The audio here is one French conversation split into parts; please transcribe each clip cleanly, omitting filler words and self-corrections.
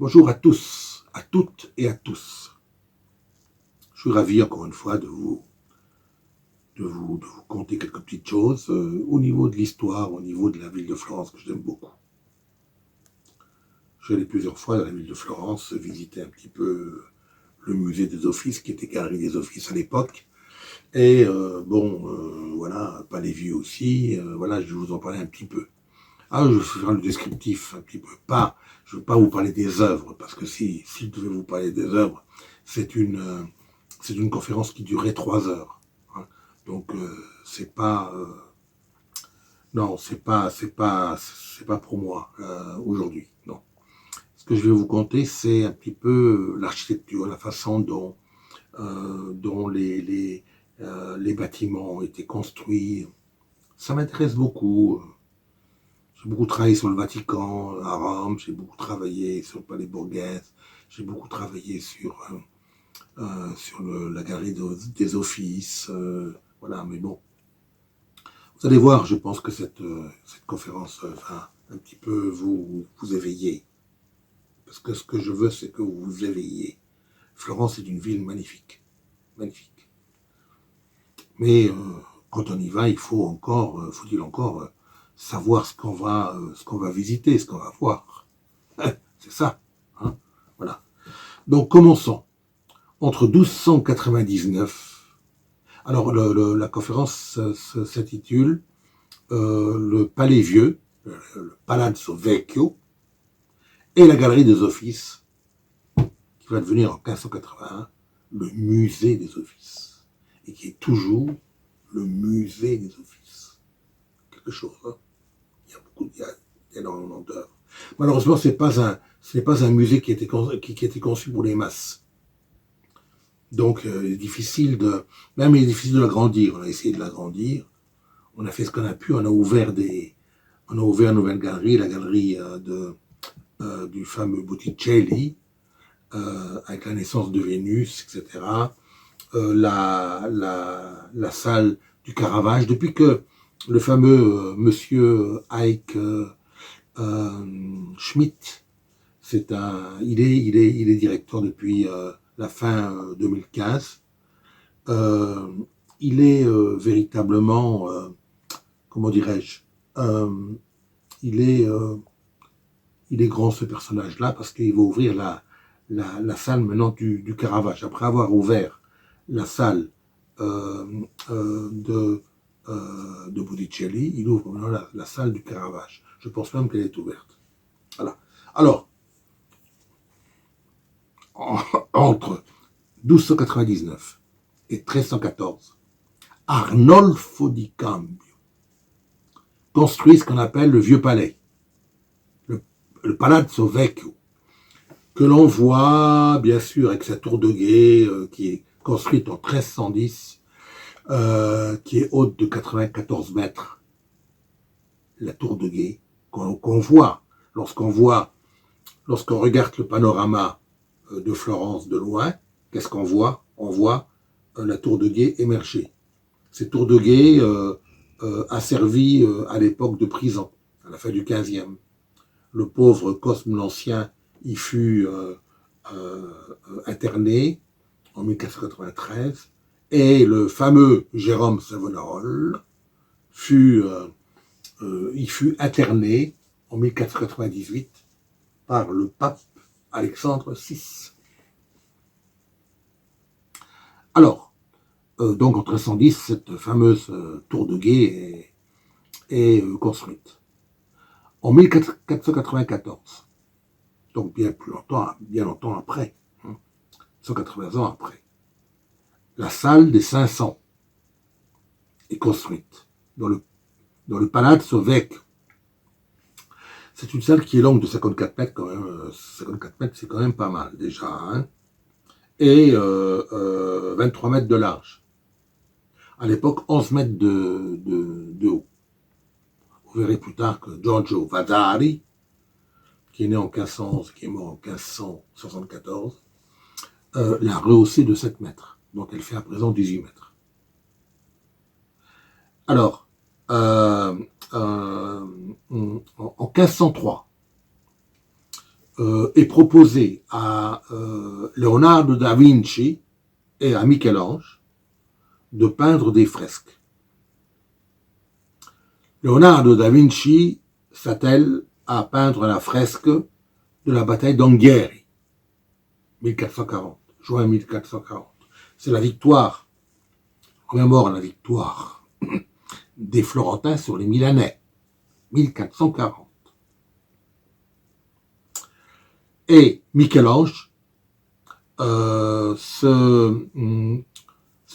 Bonjour à tous, à toutes et à tous. Je suis ravi encore une fois de vous conter quelques petites choses au niveau de l'histoire, au niveau de la ville de Florence que j'aime beaucoup. Je suis allé plusieurs fois dans la ville de Florence visiter un petit peu le musée des Offices qui était Galerie des Offices à l'époque. Et voilà, Palais Vieux aussi, voilà, je vais vous en parler un petit peu. Ah, je vais faire le descriptif un petit peu. Je ne veux pas vous parler des œuvres, parce que si je devais vous parler des œuvres, c'est une conférence qui durerait 3 heures. Hein. Donc, c'est pas, non, c'est pas pour moi aujourd'hui. Non. Ce que je vais vous conter, c'est un petit peu l'architecture, la façon dont les bâtiments ont été construits. Ça m'intéresse beaucoup. J'ai beaucoup travaillé sur le Vatican, à Rome, j'ai beaucoup travaillé sur le Palais Borghese, j'ai beaucoup travaillé sur la galerie des Offices, voilà, mais bon. Vous allez voir, je pense que cette conférence va un petit peu vous éveiller. Parce que ce que je veux, c'est que vous vous éveillez. Florence est une ville magnifique, magnifique. Mais quand on y va, faut-il encore savoir ce qu'on va visiter, ce qu'on va voir. C'est ça. Hein, voilà. Donc commençons. Entre 1299, alors la conférence s'intitule le Palais Vieux, le Palazzo Vecchio, et la Galerie des Offices, qui va devenir en 1581 le Musée des Offices, et qui est toujours le Musée des Offices. Quelque chose, hein. Il y a énormément d'œuvres. Malheureusement, ce n'est pas un musée qui a été conçu pour les masses. Donc, il est difficile de l'agrandir. On a essayé de l'agrandir. On a fait ce qu'on a pu. On a ouvert une nouvelle galerie, la galerie du fameux Botticelli, avec la naissance de Vénus, etc. La salle du Caravage. Depuis que le fameux monsieur Ike Schmidt, il est directeur depuis la fin 2015. Il est véritablement, comment dirais-je, euh, il est grand ce personnage-là parce qu'il va ouvrir la salle maintenant du Caravage. Après avoir ouvert la salle euh, euh, de, de Botticelli, il ouvre maintenant la salle du Caravage. Je pense même qu'elle est ouverte. Voilà. Alors, entre 1299 et 1314, Arnolfo di Cambio construit ce qu'on appelle le Vieux Palais, le Palazzo Vecchio, que l'on voit bien sûr avec sa tour de guet qui est construite en 1310, qui est haute de 94 mètres. La tour de guet qu'on voit lorsqu'on regarde le panorama de Florence de loin. Qu'est-ce qu'on voit? On voit la tour de guet émerger. Cette tour de guet a servi à l'époque de prison, à la fin du 15e. Le pauvre Cosme l'Ancien y fut interné en 1493 et le fameux Jérôme Savonarole y fut interné en 1498 par le pape Alexandre VI. Alors, donc en 1310, cette fameuse tour de guet est construite. En 1494, donc bien longtemps après, 180 ans après, la salle des 500 est construite dans le Palazzo Vecchio. C'est une salle qui est longue de 54 mètres quand même. 54 mètres, c'est quand même pas mal déjà. Hein, et 23 mètres de large. À l'époque, 11 mètres de haut. Vous verrez plus tard que Giorgio Vasari, qui est né en 1511, qui est mort en 1574, l'a rehaussé de 7 mètres. Donc elle fait à présent 18 mètres. Alors, en 1503, est proposé à Leonardo da Vinci et à Michel-Ange de peindre des fresques. Leonardo da Vinci s'attelle à peindre la fresque de la bataille d'Anghiari, 1440, juin 1440. C'est la victoire, on commémore la victoire des Florentins sur les Milanais, 1440. Et Michel-Ange se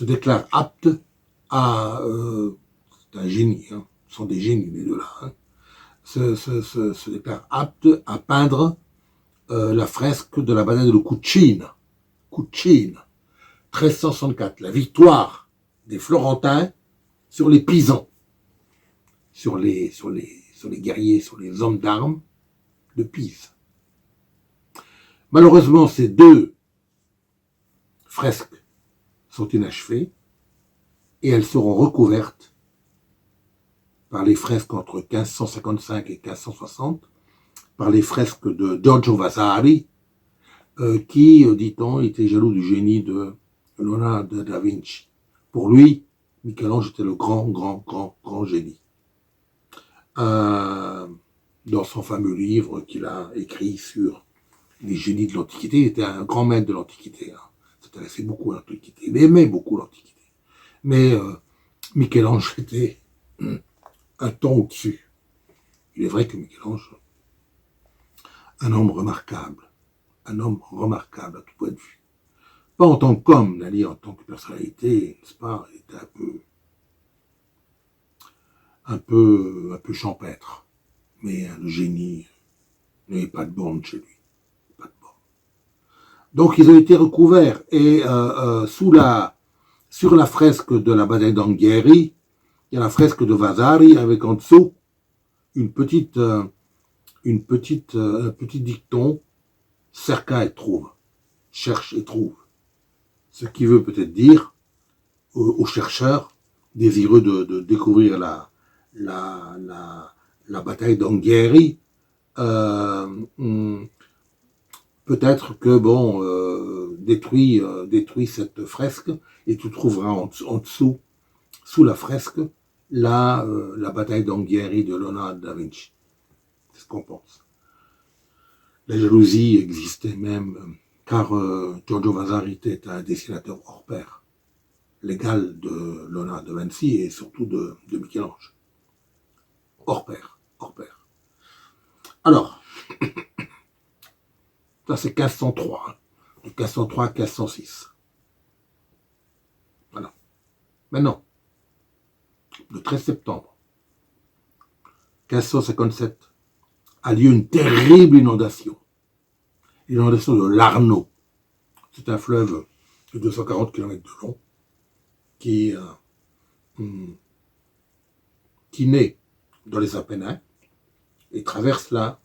déclare apte à... c'est un génie, hein, ce sont des génies les deux-là, hein, se déclare apte à peindre la fresque de la bataille de Cucine, 1364, la victoire des Florentins sur les Pisans, sur les guerriers, sur les hommes d'armes de Pise. Malheureusement, ces deux fresques sont inachevées et elles seront recouvertes par les fresques entre 1555 et 1560, par les fresques de Giorgio Vasari, qui, dit-on, était jaloux du génie de Leonardo da Vinci. Pour lui, Michel-Ange était le grand génie. Dans son fameux livre qu'il a écrit sur les génies de l'Antiquité, il était un grand maître de l'Antiquité. Hein. Il s'intéressait beaucoup à l'Antiquité. Il aimait beaucoup l'Antiquité. Mais Michel-Ange était un ton au-dessus. Il est vrai que Michel-Ange, un homme remarquable à tout point de vue. Pas en tant qu'homme, d'aller en tant que personnalité, n'est-ce pas, il était un peu champêtre. Mais le génie n'avait pas de borne chez lui. Pas de borne. Donc ils ont été recouverts et sur la fresque de la bataille d'Anghiari, il y a la fresque de Vasari avec en dessous un petit dicton, cerca et trouve, cherche et trouve. Ce qui veut peut-être dire aux chercheurs désireux de découvrir la bataille d'Anghiari, peut-être que détruis cette fresque et tu trouveras en dessous, sous la fresque, la bataille d'Anghiari de Leonardo da Vinci. C'est ce qu'on pense. La jalousie existait même, car Giorgio Vasari était un dessinateur hors pair, l'égal de Leonardo da Vinci et surtout de Michel-Ange. Hors pair. Alors, ça c'est 1503, hein, de 1503 à 1506. Voilà. Maintenant, le 13 septembre 1557, a lieu une terrible inondation. L'inondation de l'Arno. C'est un fleuve de 240 km de long qui naît dans les Apennins et traverse la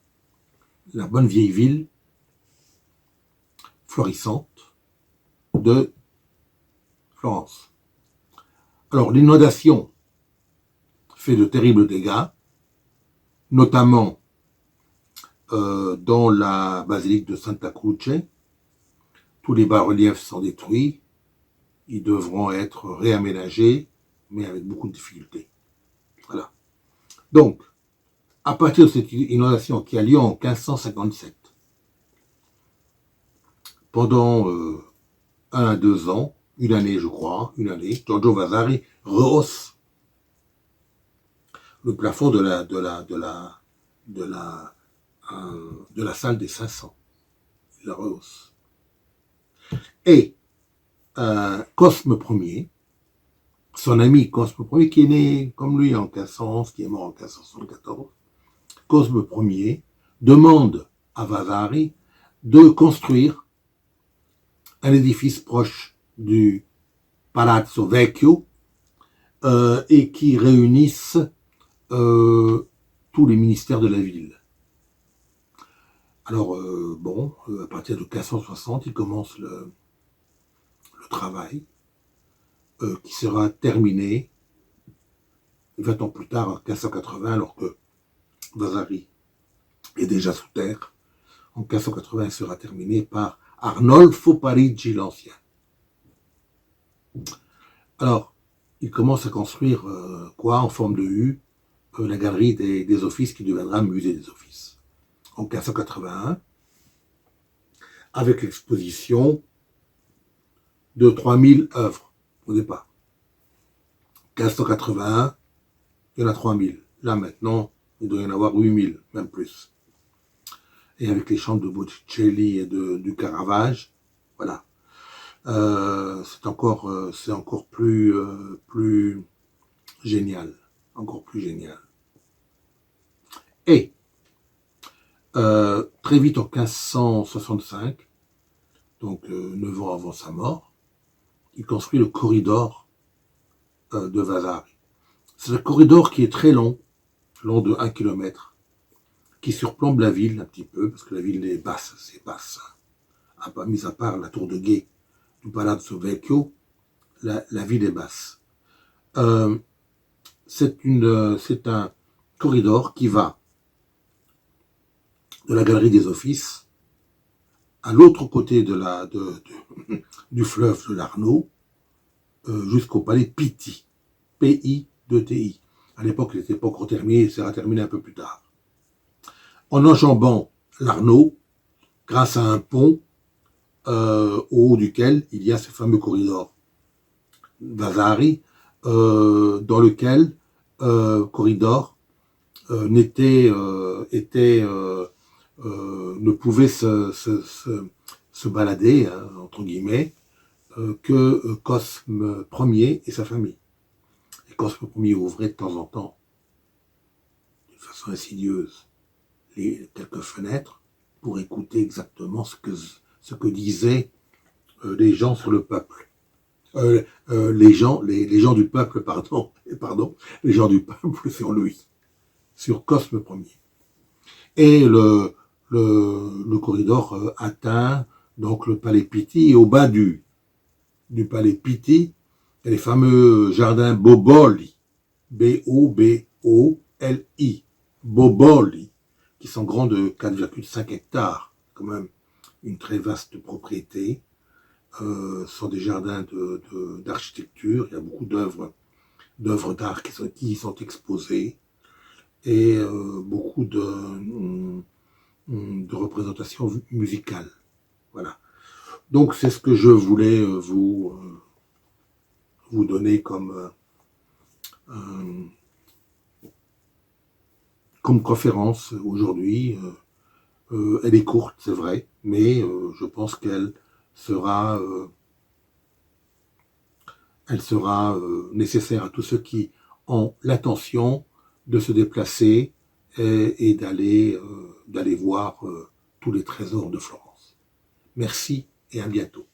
bonne vieille ville florissante de Florence. Alors l'inondation fait de terribles dégâts, notamment dans la basilique de Santa Croce. Tous les bas-reliefs sont détruits, ils devront être réaménagés, mais avec beaucoup de difficultés. Voilà. Donc, à partir de cette inondation qui a lieu en 1557, pendant 1 à 2 ans, une année, Giorgio Vasari rehausse le plafond de la salle des 500. Il la rehausse. Et Cosme Ier, son ami Cosme Ier, qui est né comme lui en 1511, qui est mort en 1574, Cosme Ier demande à Vasari de construire un édifice proche du Palazzo Vecchio et qui réunisse tous les ministères de la ville. Alors, à partir de 1560, il commence le travail qui sera terminé 20 ans plus tard, en 1580, alors que Vasari est déjà sous terre, en 1580, elle sera terminée par Arnolfo Parigi l'Ancien. Alors, il commence à construire en forme de U, la galerie des Offices qui deviendra musée des Offices. En 1581, avec l'exposition de 3000 œuvres au départ. 1581, il y en a 3000. Là maintenant, il doit y en avoir 8000, même plus. Et avec les chants de Botticelli et du Caravage, voilà. C'est encore plus génial. Encore plus génial. Et très vite en 1565, donc 9 ans avant sa mort, il construit le corridor de Vasari. C'est un corridor qui est très long de 1 km, qui surplombe la ville un petit peu, parce que la ville est basse, c'est basse. Mis à part la tour de guet du Palazzo Vecchio, la ville est basse. C'est un corridor qui va de la galerie des Offices à l'autre côté du fleuve de l'Arno, jusqu'au palais Pitti, P-I-2-T-I. À l'époque, il n'était pas encore terminé, il sera terminé un peu plus tard. En enjambant l'Arno, grâce à un pont au haut duquel il y a ce fameux corridor Vasari, dans lequel corridor ne pouvait se balader, hein, entre guillemets, que Cosme Ier et sa famille. Et Cosme Ier ouvrait de temps en temps, d'une façon insidieuse, quelques fenêtres pour écouter exactement ce que disaient les gens sur le peuple. Les gens du peuple, les gens du peuple sur lui, sur Cosme Ier. Et le corridor atteint donc le palais Pitti, et au bas du palais Pitti, il y a les fameux jardins Boboli, B-O-B-O-L-I, Boboli, qui sont grands de 4,5 hectares, quand même une très vaste propriété. Sont des jardins d'architecture, il y a beaucoup d'œuvres d'art qui sont exposées, et beaucoup de représentations musicales. Voilà. Donc c'est ce que je voulais vous donner comme conférence aujourd'hui. Elle est courte, c'est vrai, mais je pense qu'elle sera nécessaire à tous ceux qui ont l'intention de se déplacer et d'aller voir tous les trésors de Florence. Merci et à bientôt.